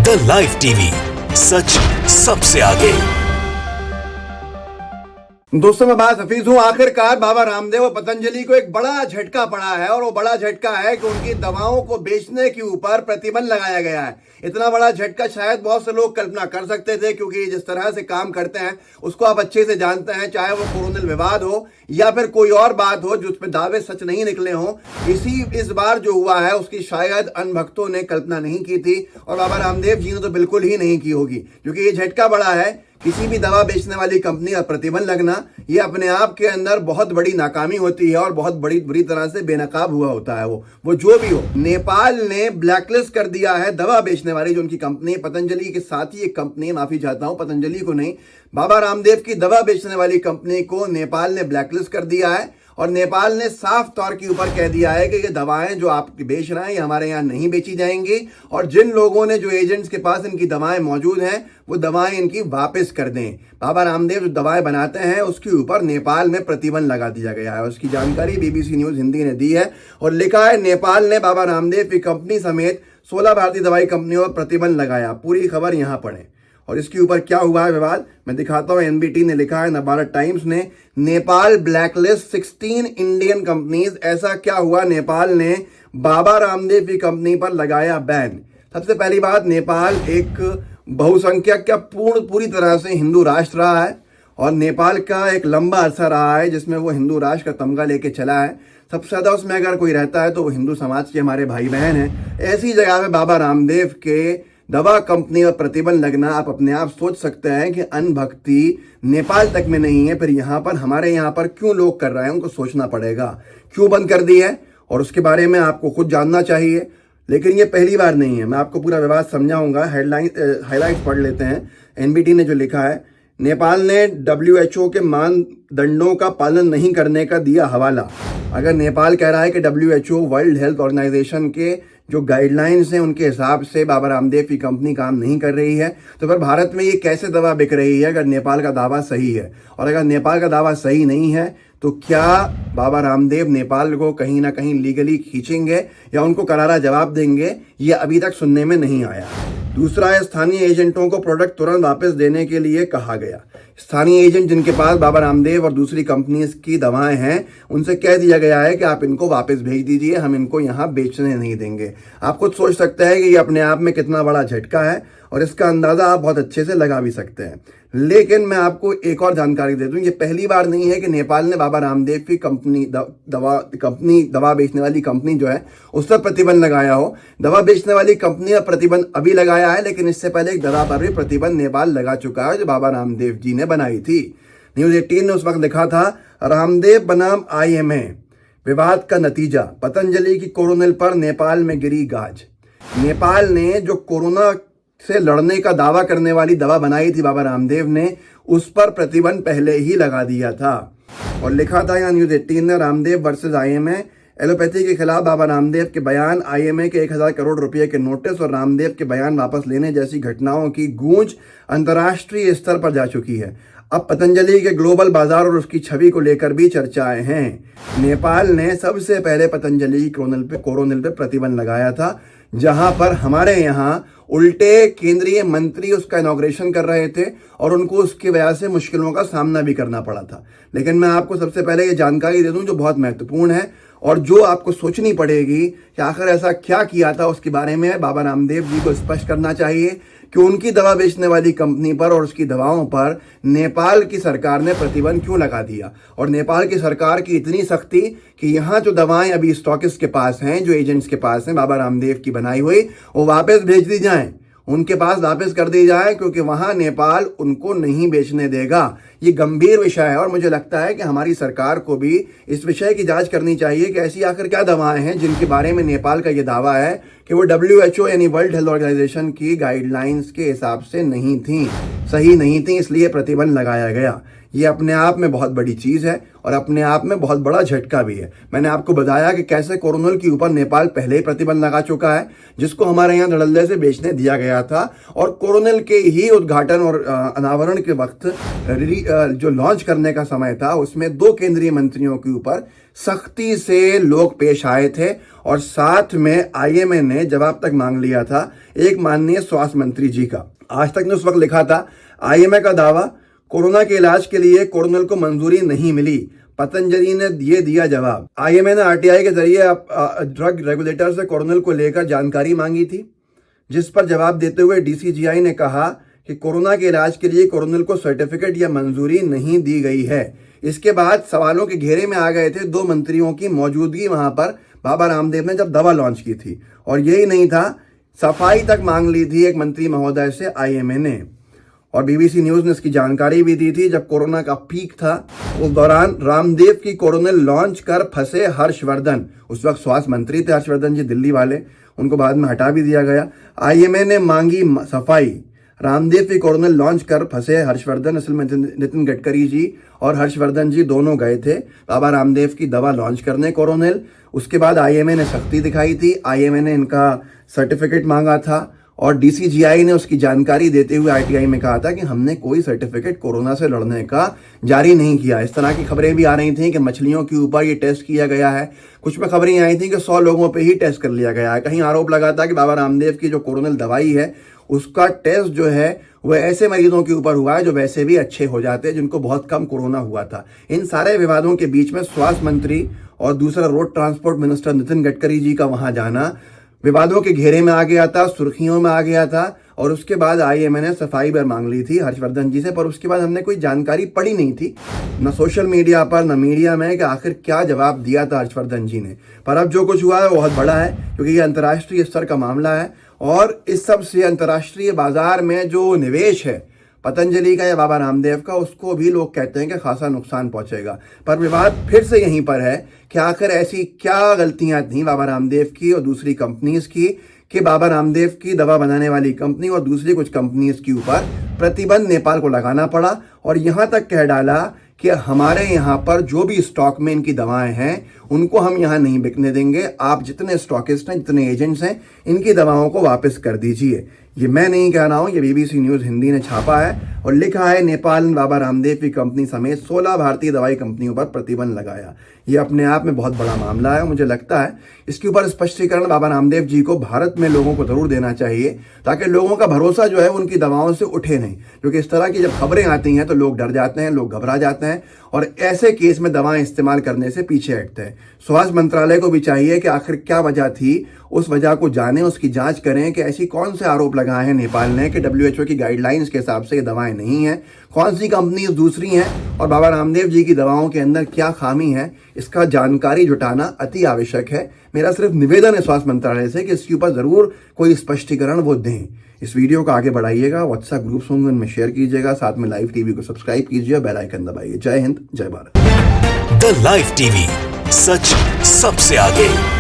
The live TV, सच सबसे आगे। दोस्तों मैं बात हफीज हूँ। आखिरकार बाबा रामदेव और पतंजलि को एक बड़ा झटका पड़ा है और वो बड़ा झटका है कि उनकी दवाओं को बेचने के ऊपर प्रतिबंध लगाया गया है। इतना बड़ा झटका शायद बहुत से लोग कल्पना कर सकते थे, क्योंकि जिस तरह से काम करते हैं उसको आप अच्छे से जानते हैं, चाहे वो कोरोनिल विवाद हो या फिर कोई और बात हो जिसमें दावे सच नहीं निकले हों। इस बार जो हुआ है उसकी शायद अनभक्तों ने कल्पना नहीं की थी और बाबा रामदेव जी ने तो बिल्कुल ही नहीं की होगी, क्योंकि ये झटका बड़ा है। किसी भी दवा बेचने वाली कंपनी का प्रतिबंध लगना ये अपने आप के अंदर बहुत बड़ी नाकामी होती है और बहुत बुरी तरह से बेनकाब हुआ होता है। वो जो भी हो, नेपाल ने ब्लैकलिस्ट कर दिया है दवा बेचने वाली जो उनकी कंपनी पतंजलि के साथ ही एक कंपनी, माफी चाहता हूं, पतंजलि को नहीं, बाबा रामदेव की दवा बेचने वाली कंपनी को नेपाल ने ब्लैकलिस्ट कर दिया है। और नेपाल ने साफ तौर के ऊपर कह दिया है कि ये दवाएं जो आप बेच रहे हैं ये हमारे यहाँ नहीं बेची जाएंगी और जिन लोगों ने, जो एजेंट्स के पास इनकी दवाएं मौजूद हैं, वो दवाएं इनकी वापस कर दें। बाबा रामदेव जो दवाएं बनाते हैं उसके ऊपर नेपाल में प्रतिबंध लगा दिया गया है। उसकी जानकारी बीबीसी न्यूज हिंदी ने दी है और लिखा है, नेपाल ने बाबा रामदेव की कंपनी समेत 16 भारतीय दवाई कंपनियों पर प्रतिबंध लगाया। पूरी खबर यहाँ पढ़ें। और इसके ऊपर क्या हुआ है विवाद मैं दिखाता हूं। एनबीटी ने लिखा है, नवभारत टाइम्स ने, नेपाल ब्लैकलिस्ट 16 इंडियन कंपनीज। ऐसा क्या हुआ, नेपाल ने बाबा रामदेव की कंपनी पर लगाया बैन। सबसे पहली बात, नेपाल एक बहुसंख्यक या पूरी तरह से हिंदू राष्ट्र रहा है और नेपाल का एक लंबा अरसा रहा है जिसमें वो हिंदू राष्ट्र का तमगा लेके चला है। सबसे ज्यादा उसमें अगर कोई रहता है तो वो हिंदू समाज के हमारे भाई बहन हैं। ऐसी जगह पे बाबा रामदेव के दवा कंपनी और प्रतिबंध लगना, आप अपने आप सोच सकते हैं कि अनभक्ति नेपाल तक में नहीं है, फिर यहाँ पर हमारे यहाँ पर क्यों लोग कर रहे हैं, उनको सोचना पड़ेगा क्यों बंद कर दी है और उसके बारे में आपको खुद जानना चाहिए। लेकिन ये पहली बार नहीं है, मैं आपको पूरा विवाद समझाऊंगा। हाईलाइट्स पढ़ लेते हैं। एनबीटी ने जो लिखा है, नेपाल ने WHO के मानदंडों का पालन नहीं करने का दिया हवाला। अगर नेपाल कह रहा है कि WHO, वर्ल्ड हेल्थ ऑर्गेनाइजेशन के जो गाइडलाइंस हैं उनके हिसाब से बाबा रामदेव की कंपनी काम नहीं कर रही है, तो फिर भारत में ये कैसे दवा बिक रही है अगर नेपाल का दावा सही है? और अगर नेपाल का दावा सही नहीं है तो क्या बाबा रामदेव नेपाल को कहीं ना कहीं लीगली खींचेंगे या उनको करारा जवाब देंगे? ये अभी तक सुनने में नहीं आया। दूसरा है, स्थानीय एजेंटों को प्रोडक्ट तुरंत वापस देने के लिए कहा गया। स्थानीय एजेंट जिनके पास बाबा रामदेव और दूसरी कंपनीज की दवाएं हैं, उनसे कह दिया गया है कि आप इनको वापस भेज दीजिए, हम इनको यहाँ बेचने नहीं देंगे। आप खुद सोच सकते हैं कि ये अपने आप में कितना बड़ा झटका है और इसका अंदाजा आप बहुत अच्छे से लगा भी सकते हैं। लेकिन मैं आपको एक और जानकारी दे दूं, ये पहली बार नहीं है कि नेपाल ने बाबा रामदेव की कंपनी दवा बेचने वाली कंपनी जो है उस पर प्रतिबंध लगाया हो। दवा बेचने वाली कंपनी पर प्रतिबंध अभी लगाया है, लेकिन इससे पहले एक दवा पर भी प्रतिबंध नेपाल लगा चुका है जो बाबा रामदेव जी ने बनाई थी। न्यूज 18 ने उस वक्त लिखा था, रामदेव बनाम IMA, विवाद का नतीजा, पतंजलि की कोरोनिल पर नेपाल में गिरी गाज। नेपाल ने जो कोरोना से लड़ने का दावा करने वाली दवा बनाई थी बाबा रामदेव ने, उस पर प्रतिबंध पहले ही लगा दिया था। और लिखा था यहाँ न्यूज 18 ने, रामदेव वर्सेस IMA, एलोपैथी के खिलाफ बाबा रामदेव के बयान, IMA के 1000 करोड़ रुपए के नोटिस और रामदेव के बयान वापस लेने जैसी घटनाओं की गूंज अंतर्राष्ट्रीय स्तर पर जा चुकी है। अब पतंजलि के ग्लोबल बाजार और उसकी छवि को लेकर भी चर्चाएं हैं। नेपाल ने सबसे पहले पतंजलि की कोरोनिल पे प्रतिबंध लगाया था, जहां पर हमारे यहाँ उल्टे केंद्रीय मंत्री उसका इनॉग्रेशन कर रहे थे और उनको उसकी वजह से मुश्किलों का सामना भी करना पड़ा था। लेकिन मैं आपको सबसे पहले ये जानकारी दे दूं जो बहुत महत्वपूर्ण है और जो आपको सोचनी पड़ेगी कि आखिर ऐसा क्या किया था, उसके बारे में बाबा रामदेव जी को स्पष्ट करना चाहिए कि उनकी दवा बेचने वाली कंपनी पर और उसकी दवाओं पर नेपाल की सरकार ने प्रतिबंध क्यों लगा दिया। और नेपाल की सरकार की इतनी सख्ती कि यहाँ जो दवाएं अभी स्टॉकिस्ट के पास हैं, जो एजेंट्स के पास हैं बाबा रामदेव की बनाई हुई, वो वापस भेज दी जाएं, उनके पास वापस कर दी जाए, क्योंकि वहां नेपाल उनको नहीं बेचने देगा। ये गंभीर विषय है और मुझे लगता है कि हमारी सरकार को भी इस विषय की जांच करनी चाहिए कि ऐसी आखिर क्या दवाएं हैं जिनके बारे में नेपाल का ये दावा है कि वो WHO यानी वर्ल्ड हेल्थ ऑर्गेनाइजेशन की गाइडलाइंस के हिसाब से नहीं थी, सही नहीं थी, इसलिए प्रतिबंध लगाया गया। ये अपने आप में बहुत बड़ी चीज है और अपने आप में बहुत बड़ा झटका भी है। मैंने आपको बताया कि कैसे कोरोनिल के ऊपर नेपाल पहले ही प्रतिबंध लगा चुका है, जिसको हमारे यहाँ धड़ल्ले से बेचने दिया गया था, और कोरोनिल के ही उद्घाटन और अनावरण के वक्त जो लॉन्च करने का समय था उसमें 2 केंद्रीय मंत्रियों के ऊपर सख्ती से लोग पेश आए थे और साथ में आईएमए ने जवाब तक मांग लिया था एक माननीय स्वास्थ्य मंत्री जी का। आज तक ने उस वक्त लिखा था, आईएमए का दावा, कोरोना के इलाज के लिए कोरोनिल को मंजूरी नहीं मिली। पतंजलि ने ये दिया जवाब। आईएमए ने आरटीआई के जरिए ड्रग रेगुलेटर से कोरोनिल को लेकर जानकारी मांगी थी, जिस पर जवाब देते हुए डीसीजीआई ने कहा कि कोरोना के इलाज के लिए कोरोनिल को सर्टिफिकेट या मंजूरी नहीं दी गई है। इसके बाद सवालों के घेरे में आ गए थे 2 मंत्रियों की मौजूदगी वहां पर बाबा रामदेव ने जब दवा लॉन्च की थी। और यही नहीं था, सफाई तक मांग ली थी एक मंत्री महोदय से आईएमए ने। और बीबीसी न्यूज ने इसकी जानकारी भी दी थी। जब कोरोना का पीक था उस दौरान रामदेव की कोरोनिल लॉन्च कर फंसे हर्षवर्धन, उस वक्त स्वास्थ्य मंत्री थे हर्षवर्धन जी दिल्ली वाले, उनको बाद में हटा भी दिया गया। आईएमए ने मांगी सफाई। रामदेव की कोरोनिल लॉन्च कर फंसे हर्षवर्धन, असल में नितिन गडकरी जी और हर्षवर्धन जी दोनों गए थे बाबा रामदेव की दवा लॉन्च करने कोरोनिल। उसके बाद आईएमए ने सख्ती दिखाई थी, आईएमए ने इनका सर्टिफिकेट मांगा था और डीसीजीआई ने उसकी जानकारी देते हुए आरटीआई में कहा था कि हमने कोई सर्टिफिकेट कोरोना से लड़ने का जारी नहीं किया। इस तरह की खबरें भी आ रही थी कि मछलियों के ऊपर ये टेस्ट किया गया है। कुछ में खबरें आई थी कि 100 लोगों पे ही टेस्ट कर लिया गया है। कहीं आरोप लगा था कि बाबा रामदेव की जो कोरोनिल दवाई है उसका टेस्ट जो है वह ऐसे मरीजों के ऊपर हुआ है जो वैसे भी अच्छे हो जाते हैं, जिनको बहुत कम कोरोना हुआ था। इन सारे विवादों के बीच में स्वास्थ्य मंत्री और दूसरा road transport minister Nitin Gadkari ji का वहां जाना विवादों के घेरे में आ गया था, सुर्खियों में आ गया था। और उसके बाद आईएमए ने सफाई पर मांग ली थी हर्षवर्धन जी से, पर उसके बाद हमने कोई जानकारी पढ़ी नहीं थी, न सोशल मीडिया पर न मीडिया में, कि आखिर क्या जवाब दिया था हर्षवर्धन जी ने। पर अब जो कुछ हुआ है वो बहुत बड़ा है, क्योंकि ये अंतर्राष्ट्रीय स्तर का मामला है और इस सब से अंतर्राष्ट्रीय बाजार में जो निवेश है पतंजलि का या बाबा रामदेव का, उसको भी लोग कहते हैं कि खासा नुकसान पहुंचेगा। पर विवाद फिर से यहीं पर है कि आखिर ऐसी क्या गलतियां थी बाबा रामदेव की और दूसरी कंपनीज की कि बाबा रामदेव की दवा बनाने वाली कंपनी और दूसरी कुछ कंपनीज के ऊपर प्रतिबंध नेपाल को लगाना पड़ा और यहां तक कह डाला कि हमारे यहाँ पर जो भी स्टॉक में इनकी दवाएं हैं उनको हम यहाँ नहीं बिकने देंगे। आप जितने स्टॉकिस्ट हैं, जितने एजेंट्स हैं, इनकी दवाओं को वापस कर दीजिए। ये मैं नहीं कह रहा हूँ, ये बीबीसी न्यूज़ हिंदी ने छापा है और लिखा है, नेपाल ने बाबा रामदेव की कंपनी समेत 16 भारतीय दवाई कंपनियों पर प्रतिबंध लगाया। ये अपने आप में बहुत बड़ा मामला है। मुझे लगता है इसके ऊपर स्पष्टीकरण बाबा रामदेव जी को भारत में लोगों को जरूर देना चाहिए, ताकि लोगों का भरोसा जो है उनकी दवाओं से उठे नहीं। क्योंकि इस तरह की जब खबरें आती हैं तो लोग डर जाते हैं, लोग घबरा जाते हैं और ऐसे केस में दवाएं इस्तेमाल करने से पीछे हटते हैं। स्वास्थ्य मंत्रालय को भी चाहिए कि आखिर क्या वजह थी, उस वजह को जानें, उसकी जांच करें कि ऐसी कौन से आरोप लगाए हैं नेपाल ने कि WHO की गाइडलाइंस के हिसाब से ये दवाएं नहीं हैं, कौन सी कंपनीज दूसरी हैं और बाबा रामदेव जी की दवाओं के अंदर क्या खामी है, इसका जानकारी जुटाना अति आवश्यक है। मेरा सिर्फ निवेदन है स्वास्थ्य मंत्रालय से कि इसके ऊपर जरूर कोई स्पष्टीकरण वो दें। इस वीडियो को आगे बढ़ाइएगा, व्हाट्सएप ग्रुप्स होंगे उनमें शेयर कीजिएगा, साथ में लाइव टीवी को सब्सक्राइब कीजिए, बेल आइकन दबाइए। जय हिंद, जय भारत। द लाइव टीवी, सच सबसे आगे।